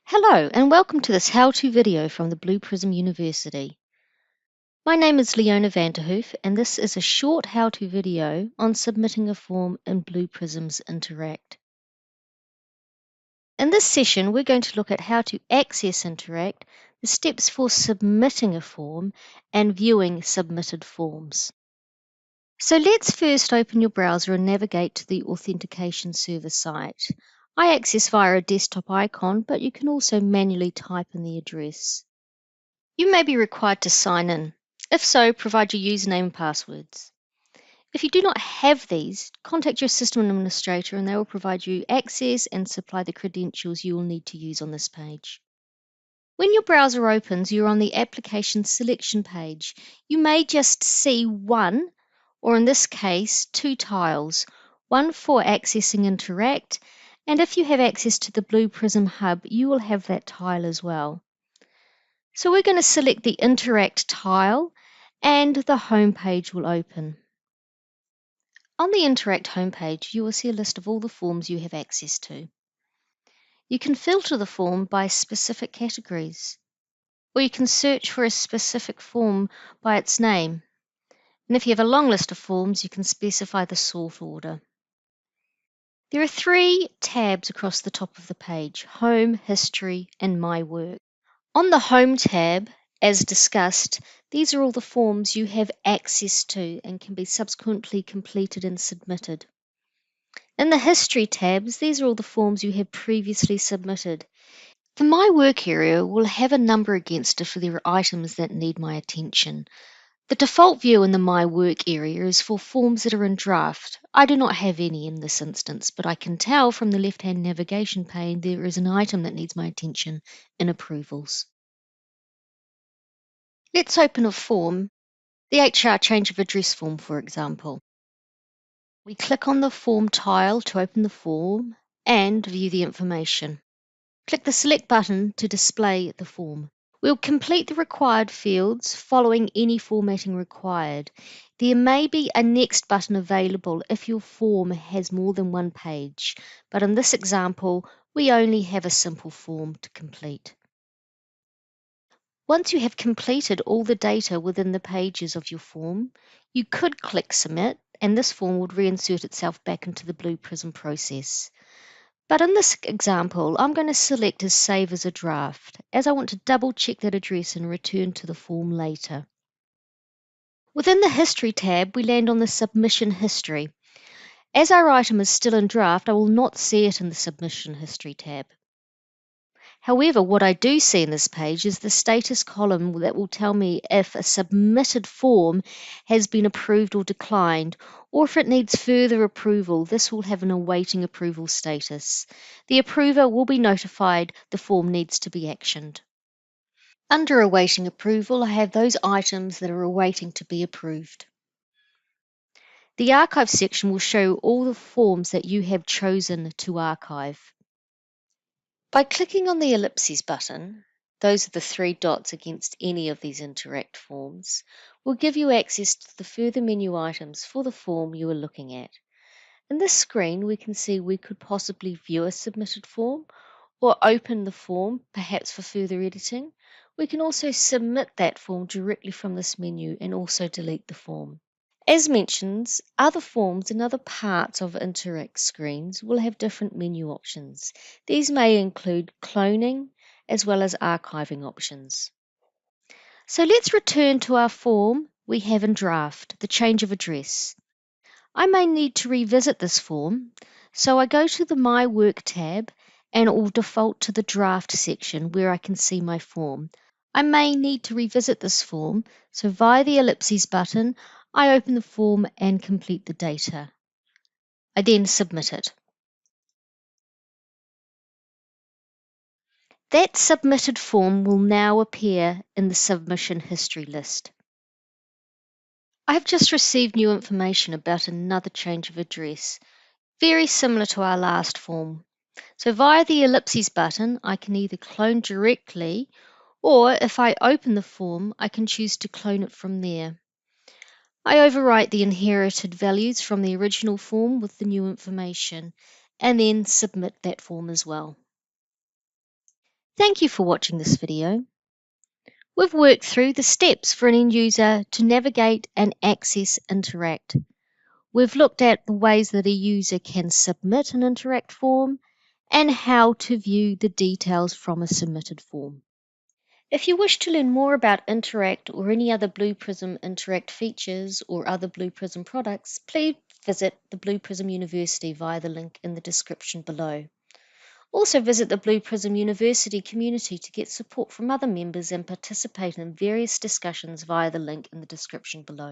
Hello and welcome to this how-to video from the Blue University. My name is Leona Vanderhoof and this is a short how-to video on submitting a form in Blue Prism's Interact. In this session we're going to look at how to access Interact, the steps for submitting a form and viewing submitted forms. So let's first open your browser and navigate to the Authentication Server site. I access via a desktop icon, but you can also manually type in the address. You may be required to sign in. If so, provide your username and passwords. If you do not have these, contact your system administrator and they will provide you access and supply the credentials you will need to use on this page. When your browser opens, you're on the application selection page. You may just see one, or in this case, two tiles, one for accessing Interact, and if you have access to the Blue Prism Hub, you will have that tile as well. So we're going to select the Interact tile and the home page will open. On the Interact homepage, you will see a list of all the forms you have access to. You can filter the form by specific categories, or you can search for a specific form by its name. And if you have a long list of forms, you can specify the sort order. There are three tabs across the top of the page: Home, History, and My Work. On the Home tab, as discussed, these are all the forms you have access to and can be subsequently completed and submitted. In the History tabs, these are all the forms you have previously submitted. The My Work area will have a number against it for there are items that need my attention. The default view in the My Work area is for forms that are in draft. I do not have any in this instance, but I can tell from the left-hand navigation pane there is an item that needs my attention in Approvals. Let's open a form, the HR change of address form, for example. We click on the form tile to open the form and view the information. Click the select button to display the form. We'll complete the required fields following any formatting required. There may be a next button available if your form has more than one page, but in this example, we only have a simple form to complete. Once you have completed all the data within the pages of your form, you could click Submit and this form would reinsert itself back into the Blue Prism process. But in this example, I'm going to select as Save as a Draft, as I want to double check that address and return to the form later. Within the History tab, we land on the Submission History. As our item is still in draft, I will not see it in the Submission History tab. However, what I do see in this page is the status column that will tell me if a submitted form has been approved or declined, or if it needs further approval. This will have an awaiting approval status. The approver will be notified the form needs to be actioned. Under awaiting approval, I have those items that are awaiting to be approved. The archive section will show all the forms that you have chosen to archive. By clicking on the ellipses button, those are the three dots against any of these Interact forms, will give you access to the further menu items for the form you are looking at. In this screen, we can see we could possibly view a submitted form or open the form, perhaps for further editing. We can also submit that form directly from this menu and also delete the form. As mentioned, other forms and other parts of Interact screens will have different menu options. These may include cloning as well as archiving options. So let's return to our form we have in draft, the change of address. I may need to revisit this form, so I go to the My Work tab and it will default to the draft section where I can see my form. I may need to revisit this form, so via the ellipses button, I open the form and complete the data. I then submit it. That submitted form will now appear in the submission history list. I have just received new information about another change of address, very similar to our last form. So via the ellipses button, I can either clone directly, or if I open the form, I can choose to clone it from there. I overwrite the inherited values from the original form with the new information and then submit that form as well. Thank you for watching this video. We've worked through the steps for an end user to navigate and access Interact. We've looked at the ways that a user can submit an Interact form and how to view the details from a submitted form. If you wish to learn more about Interact or any other Blue Prism Interact features or other Blue Prism products, please visit the Blue Prism University via the link in the description below. Also visit the Blue Prism University community to get support from other members and participate in various discussions via the link in the description below.